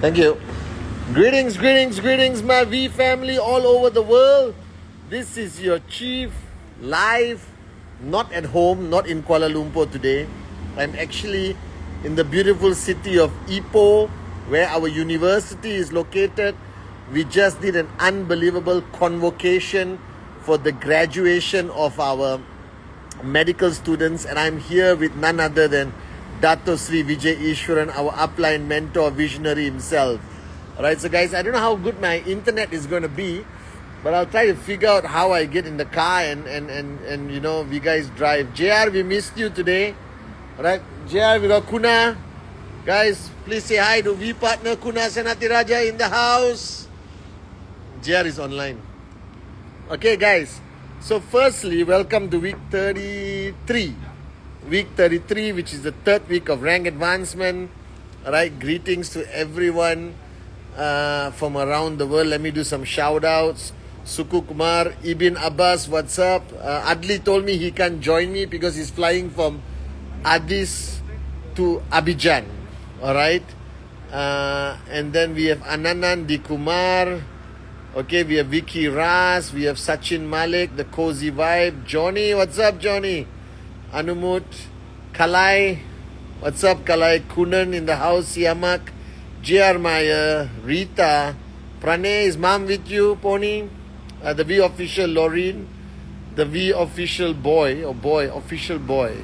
Thank you. Greetings, greetings, greetings, my V family all over the world. This is your chief live, not at home, not in Kuala Lumpur today. I'm actually in the beautiful city of Ipoh, where our university is located. We just did an unbelievable convocation for the graduation of our medical students, and I'm here with none other than Dato Sri Vijay Ishwaran, our upline mentor, visionary himself. Alright, so guys, I don't know how good my internet is going to be, but I'll try to figure out how I get in the car and you know, we guys drive. JR, we missed you today. Alright, JR, we got Kuna. Guys, please say hi to V partner Kuna Senathirajah in the house. JR is online. Okay, guys. So firstly, welcome to week 33. Week 33, which is the third week of rank advancement. Alright, greetings to everyone from around the world. Let me do some shout outs. Suku Kumar, Ibn Abbas, what's up? Adli told me he can't join me because he's flying from Addis to Abidjan. Alright. And then we have Ananan Di Kumar. Okay, we have Vicky Ras. We have Sachin Malik, the cozy vibe. Johnny, what's up, Johnny? Anumut, Kalai, what's up, Kalai? Kunan in the house, Yamak. JR Maya, Rita, Pranay, is mom with you, Pony? The V official Laureen, the V official boy, official boy.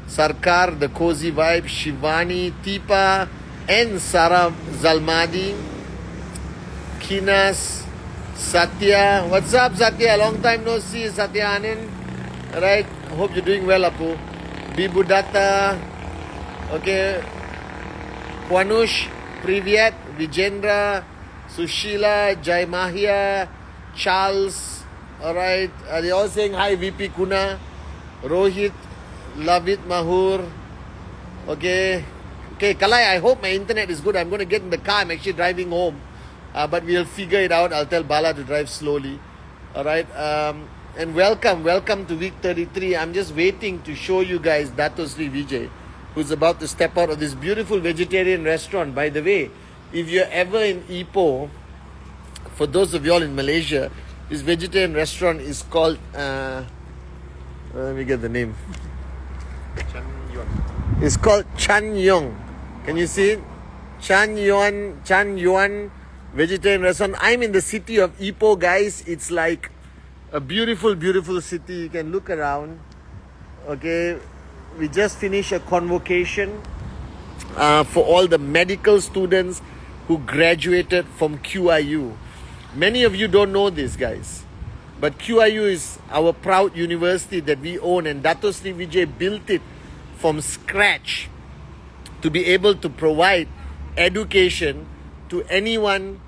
Sarkar, the cozy vibe, Shivani, Tipa, and Sarah Zalmadi. Kinas, Satya, what's up, Satya? Long time no see, Satya Anand. Alright, hope you're doing well, Apu. Bibu Datta, okay. Kwanush, Privyat, Vijendra, Sushila, Jai Mahia, Charles, alright. Are they all saying hi, VP Kuna, Rohit, Lavit Mahur, okay. Okay, Kalai, I hope my internet is good. I'm going to get in the car. I'm actually driving home. But we'll figure it out. I'll tell Bala to drive slowly. Alright. And welcome to week 33. I'm just waiting to show you guys Dato Sri Vijay, who's about to step out of this beautiful vegetarian restaurant. By the way, if you're ever in Ipoh, for those of y'all in Malaysia, this vegetarian restaurant is called, let me get the name. It's called Chan Yong. Can you see it? Chan Yuan vegetarian restaurant. I'm in the city of Ipoh, guys. It's like a beautiful, beautiful city. You can look around. Okay. We just finished a convocation for all the medical students who graduated from QIU. Many of you don't know this, guys. But QIU is our proud university that we own, and Dato Sri Vijay built it from scratch to be able to provide education to anyone,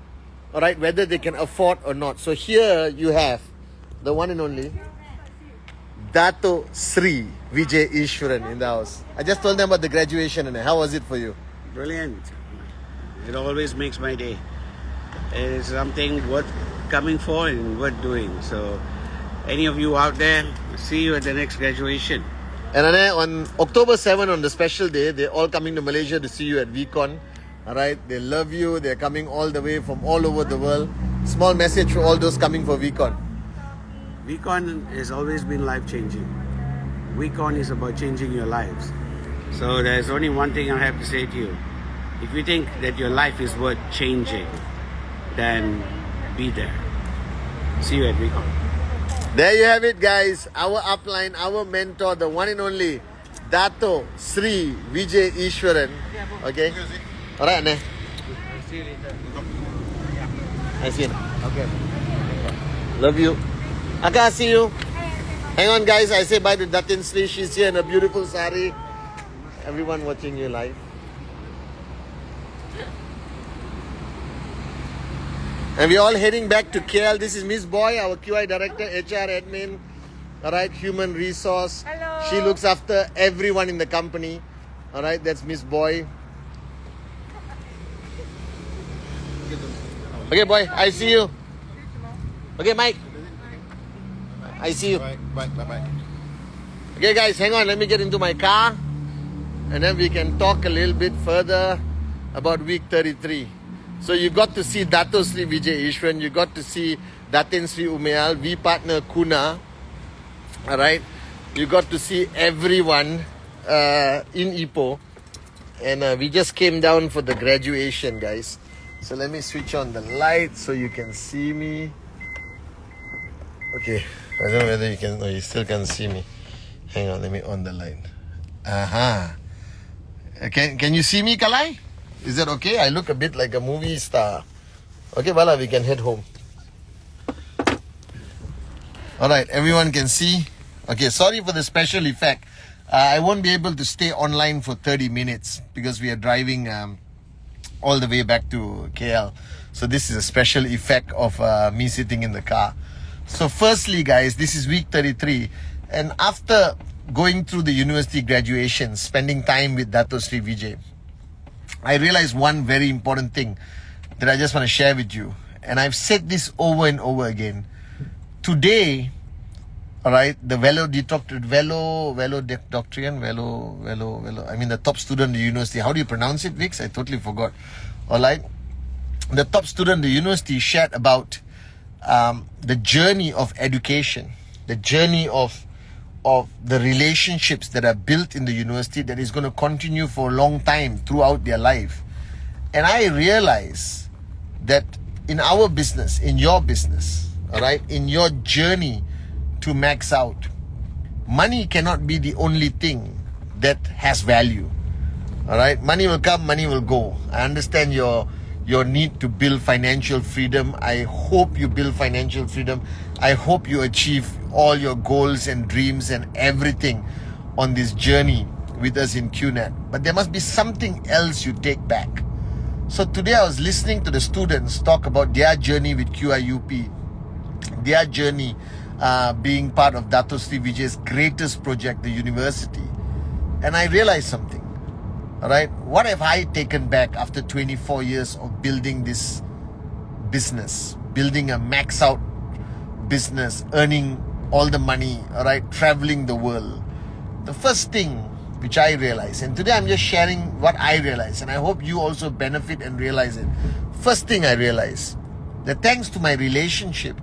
all right, whether they can afford or not. So here you have the one and only Dato Sri Vijay Ishwaran in the house. I just told them about the graduation, and how was it for you? Brilliant. It always makes my day. It's something worth coming for and worth doing. So any of you out there, see you at the next graduation. And on October 7, on the special day, they're all coming to Malaysia to see you at VCon. Alright, they love you. They're coming all the way from all over the world. Small message for all those coming for VCon. VCon has always been life-changing. VCon is about changing your lives. So there's only one thing I have to say to you. If you think that your life is worth changing, then be there. See you at VCon. There you have it, guys. Our upline, our mentor, the one and only Dato Sri Vijay Ishwaran. Okay? Alright, Ane. See you later. I see you. Okay. Love you. Aka, I see you. Hang on, guys. I say bye to Datin Sri. She's here in a beautiful sari. Everyone watching you live. And we're all heading back to KL. This is Miss Boy, our QI director, HR admin, alright, human resource. Hello. She looks after everyone in the company. Alright, that's Miss Boy. Okay, boy, I see you. Okay, Mike. I see you. Bye. Okay, guys, hang on. Let me get into my car. And then we can talk a little bit further about week 33. So you got to see Dato Sri Vijay Ishwan, you got to see Datin Sri Umayal, V partner Kuna, alright? You got to see everyone in Ipoh. And we just came down for the graduation, guys. So let me switch on the light so you can see me. Okay, I don't know whether you can, no, you still can see me. Hang on, let me on the light. Aha. Can you see me, Kalai? Is that okay? I look a bit like a movie star. Okay, Bala, we can head home. Alright, everyone can see. Okay, sorry for the special effect. I won't be able to stay online for 30 minutes because we are driving all the way back to KL. So this is a special effect of me sitting in the car. So firstly, guys, this is week 33. And after going through the university graduation, spending time with Dato Sri Vijay, I realized one very important thing that I just want to share with you. And I've said this over and over again. Today, alright, the the top student at the university. How do you pronounce it, Vix? I totally forgot. Alright. The top student at the university shared about the journey of education, the journey of the relationships that are built in the university that is going to continue for a long time throughout their life. And I realize that in our business, in your business, alright, in your journey to max out, money cannot be the only thing that has value. Alright, money will come, money will go. I understand your need to build financial freedom. I hope you build financial freedom. I hope you achieve all your goals and dreams and everything on this journey with us in QNet. But there must be something else you take back. So today I was listening to the students talk about their journey with QIUP, their journey being part of Dato Sri Vijay's greatest project, the university. And I realized something. Alright, what have I taken back after 24 years of building this business, building a max out business, earning all the money, alright, traveling the world? The first thing which I realized, and today I'm just sharing what I realized, and I hope you also benefit and realize it. First thing I realized, that thanks to my relationship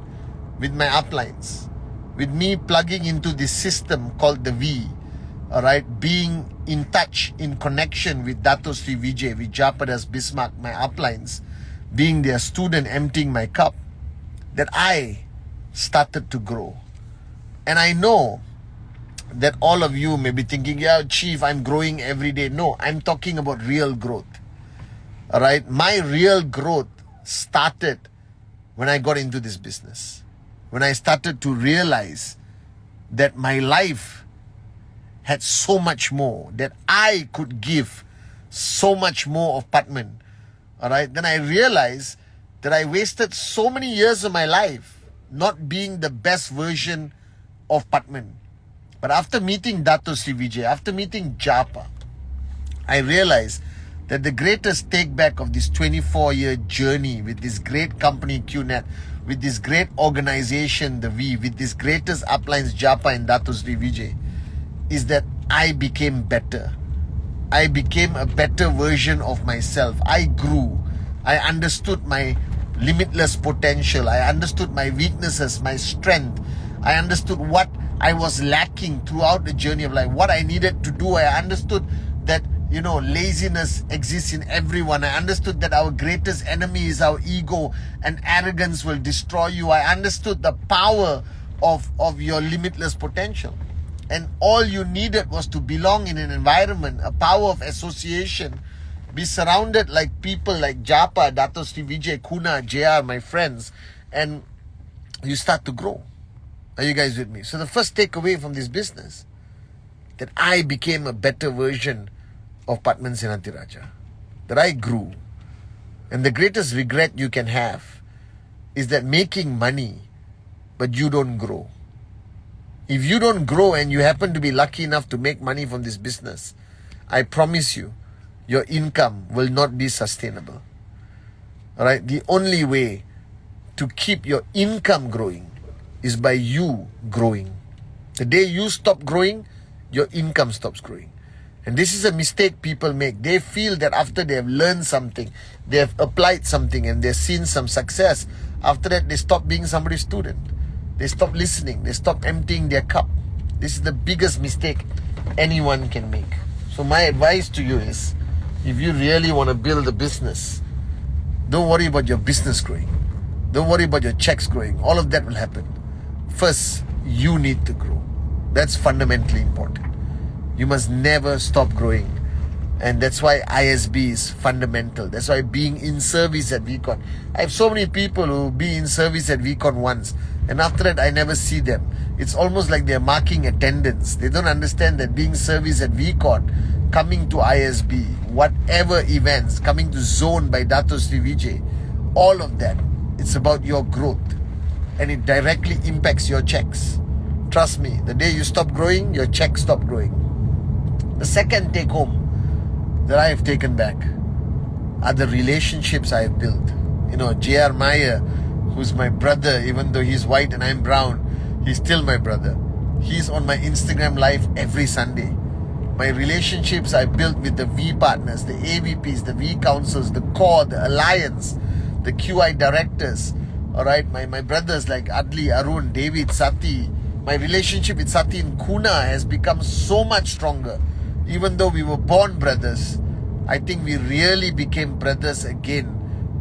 with my uplines, with me plugging into this system called the V, alright, being in touch, in connection with Dato Sri Vijay, with Japadas Bismarck, my uplines, being their student, emptying my cup, that I started to grow. And I know that all of you may be thinking, yeah, Chief, I'm growing every day. No, I'm talking about real growth. Alright, my real growth started when I got into this business. When I started to realize that my life had so much more, that I could give so much more of Pathman. Alright, then I realized that I wasted so many years of my life not being the best version of Pathman. But after meeting Dato Sri Vijay, after meeting Japa, I realized that the greatest take back of this 24-year journey with this great company QNet, with this great organization, the V, with this greatest uplines Japa and Dato Sri Vijay, is that I became better. I became a better version of myself. I grew. I understood my limitless potential. I understood my weaknesses, my strength. I understood what I was lacking throughout the journey of life, what I needed to do. I understood that, laziness exists in everyone. I understood that our greatest enemy is our ego and arrogance will destroy you. I understood the power of your limitless potential. And all you needed was to belong in an environment, a power of association, be surrounded like people like Japa, Dato Sri Vijay, Kuna, JR, my friends, and you start to grow. Are you guys with me? So the first takeaway from this business, that I became a better version of Pathman Senathirajah, that I grew. And the greatest regret you can have is that making money, but you don't grow. If you don't grow and you happen to be lucky enough to make money from this business, I promise you, your income will not be sustainable. Alright, the only way to keep your income growing is by you growing. The day you stop growing, your income stops growing. And this is a mistake people make. They feel that after they have learned something, they have applied something and they've seen some success, after that they stop being somebody's student. They stop listening. They stop emptying their cup. This is the biggest mistake anyone can make. So my advice to you is, if you really want to build a business, don't worry about your business growing. Don't worry about your checks growing. All of that will happen. First, you need to grow. That's fundamentally important. You must never stop growing. And that's why ISB is fundamental. That's why being in service at VCon. I have so many people who be in service at VCon once, and after that I never see them. It's almost like they're marking attendance. They don't understand that being service at VCon, coming to ISB, whatever events, coming to Zone by Dato Sri Vijay, all of that, it's about your growth. And it directly impacts your checks. Trust me, the day you stop growing, your checks stop growing. The second take home that I have taken back are the relationships I have built. You know, J.R. Meyer, who's my brother, even though he's white and I'm brown, he's still my brother. He's on my Instagram live every Sunday. My relationships I built with the V partners, the AVPs, the V councils, the core, the alliance, the QI directors. Alright, my brothers like Adli, Arun, David, Sati. My relationship with Sati and Kuna has become so much stronger. Even though we were born brothers, I think we really became brothers again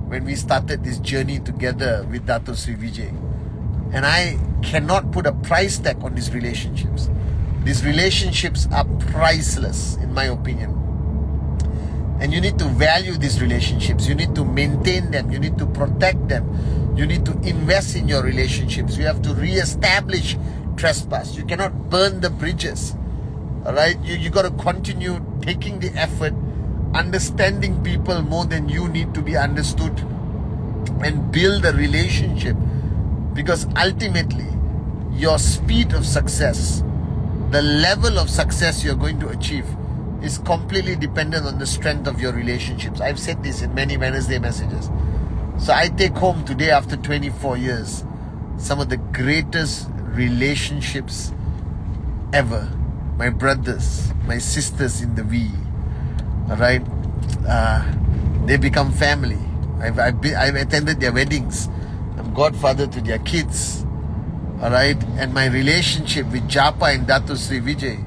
when we started this journey together with Dato Sri Vijay. And I cannot put a price tag on these relationships. These relationships are priceless, in my opinion. And you need to value these relationships. You need to maintain them. You need to protect them. You need to invest in your relationships. You have to re-establish trespass. You cannot burn the bridges. Alright, you got to continue taking the effort, understanding people more than you need to be understood, and build a relationship. Because ultimately, your speed of success, the level of success you're going to achieve, is completely dependent on the strength of your relationships. I've said this in many Wednesday messages. So I take home today, after 24 years, some of the greatest relationships ever. My brothers, my sisters in the V, alright, they become family. I've attended their weddings. I'm godfather to their kids, alright. And my relationship with Japa and Dato Sri Vijay,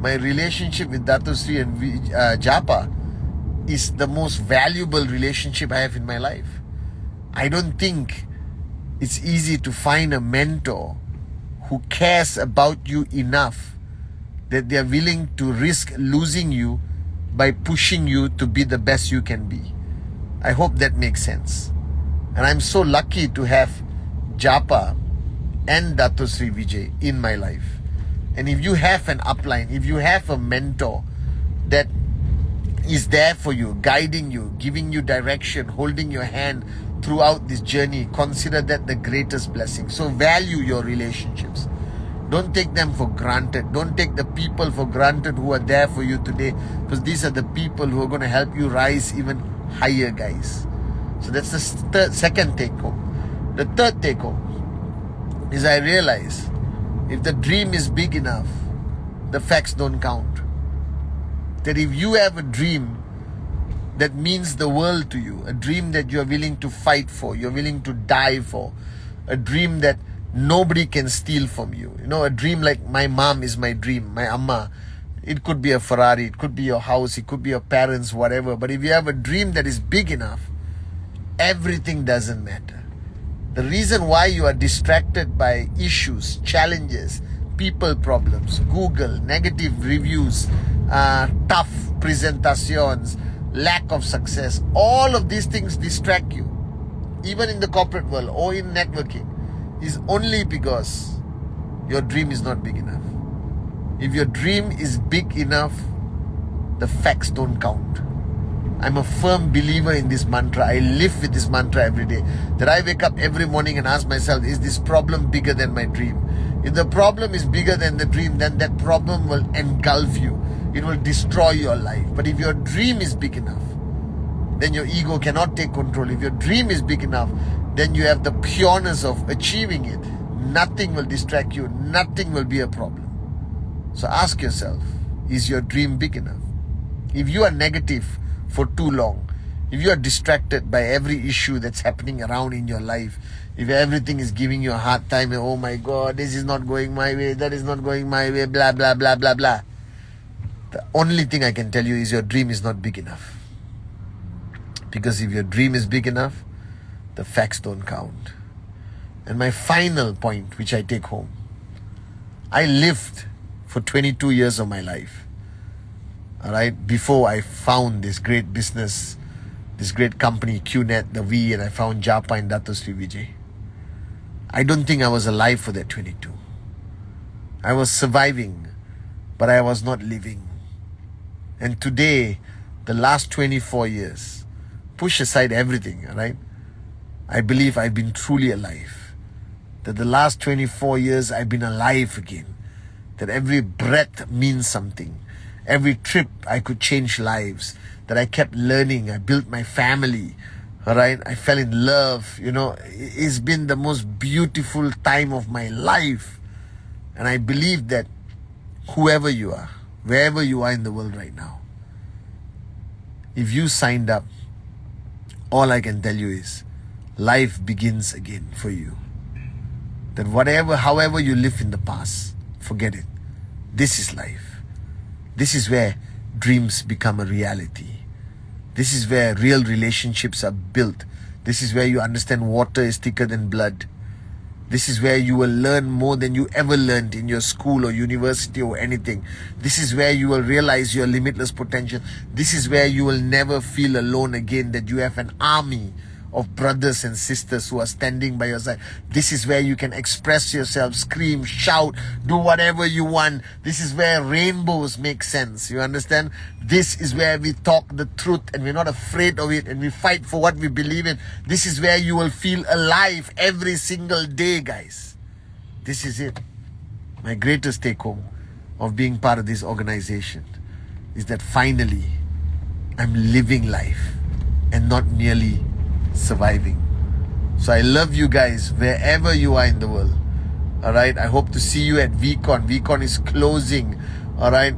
my relationship with Dato Sri and Japa is the most valuable relationship I have in my life. I don't think it's easy to find a mentor who cares about you enough that they are willing to risk losing you by pushing you to be the best you can be. I hope that makes sense. And I'm so lucky to have Japa and Dato Sri Vijay in my life. And if you have an upline, if you have a mentor that is there for you, guiding you, giving you direction, holding your hand throughout this journey, consider that the greatest blessing. So value your relationships. Don't take them for granted. Don't take the people for granted who are there for you today, because these are the people who are going to help you rise even higher, guys. So that's the second take home. The third take home is, I realize if the dream is big enough, the facts don't count. That if you have a dream that means the world to you, a dream that you're willing to fight for, you're willing to die for, a dream that nobody can steal from you. You know, a dream like my mom is my dream, my amma. It could be a Ferrari, it could be your house, it could be your parents, whatever. But if you have a dream that is big enough, everything doesn't matter. The reason why you are distracted by issues, challenges, people problems, Google, negative reviews, tough presentations, lack of success, all of these things distract you, even in the corporate world or in networking, is only because your dream is not big enough. If your dream is big enough, the facts don't count. I'm a firm believer in this mantra. I live with this mantra every day. That I wake up every morning and ask myself, is this problem bigger than my dream? If the problem is bigger than the dream, then that problem will engulf you. It will destroy your life. But if your dream is big enough, then your ego cannot take control. If your dream is big enough, then you have the pureness of achieving it. Nothing will distract you. Nothing will be a problem. So ask yourself, is your dream big enough? If you are negative for too long, if you are distracted by every issue that's happening around in your life, if everything is giving you a hard time, oh my God, this is not going my way, that is not going my way, blah, blah, blah, blah, blah. The only thing I can tell you is your dream is not big enough. Because if your dream is big enough, the facts don't count. And my final point, which I take home, I lived for 22 years of my life, all right, before I found this great business, this great company, QNet, the V, and I found Japa and Dato Sri Vijay. I don't think I was alive for that 22. I was surviving, but I was not living. And today, the last 24 years, push aside everything, all right, I believe I've been truly alive. That the last 24 years I've been alive again. That every breath means something. Every trip I could change lives. That I kept learning. I built my family. Alright, I fell in love. You know, it's been the most beautiful time of my life. And I believe that whoever you are, wherever you are in the world right now, if you signed up, all I can tell you is life begins again for you. That whatever, however you live in the past, forget it. This is life. This is where dreams become a reality. This is where real relationships are built. This is where you understand water is thicker than blood. This is where you will learn more than you ever learned in your school or university or anything. This is where you will realize your limitless potential. This is where you will never feel alone again, that you have an army of brothers and sisters who are standing by your side. This is where you can express yourself, scream, shout, do whatever you want. This is where rainbows make sense. You understand? This is where we talk the truth and we're not afraid of it and we fight for what we believe in. This is where you will feel alive every single day, guys. This is it. My greatest take home of being part of this organization is that finally I'm living life and not merely surviving. So I love you guys wherever you are in the world. Alright, I hope to see you at VCon. VCon is closing. Alright,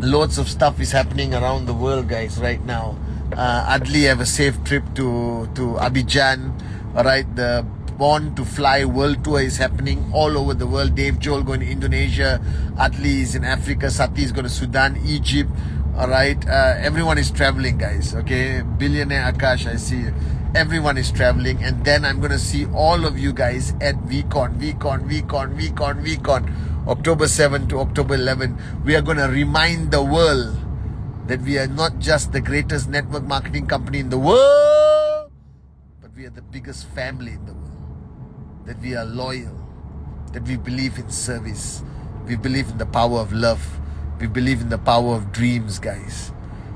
loads of stuff is happening around the world, guys, right now. Adli, have a safe trip to Abidjan. Alright, the Born to Fly World Tour is happening all over the world. Dave Joel going to Indonesia. Adli is in Africa. Sati is going to Sudan, Egypt. Alright, everyone is traveling, guys. Okay, Billionaire Akash, I see you. Everyone is traveling, and then I'm going to see all of you guys at VCon, October 7 to October 11. We are going to remind the world that we are not just the greatest network marketing company in the world, but we are the biggest family in the world. That we are loyal, that we believe in service, we believe in the power of love, we believe in the power of dreams, guys.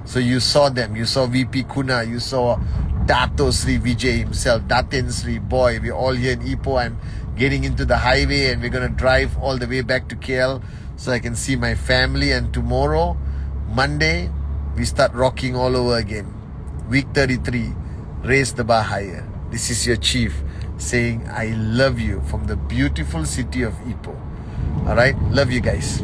So you saw them, you saw VP Kuna, you saw Dato Sri Vijay himself, Datin Sri, boy, we're all here in Ipoh. I'm getting into the highway and we're going to drive all the way back to KL so I can see my family. And tomorrow, Monday, we start rocking all over again. Week 33, raise the bar higher. This is your chief saying, I love you from the beautiful city of Ipoh. Alright, love you guys.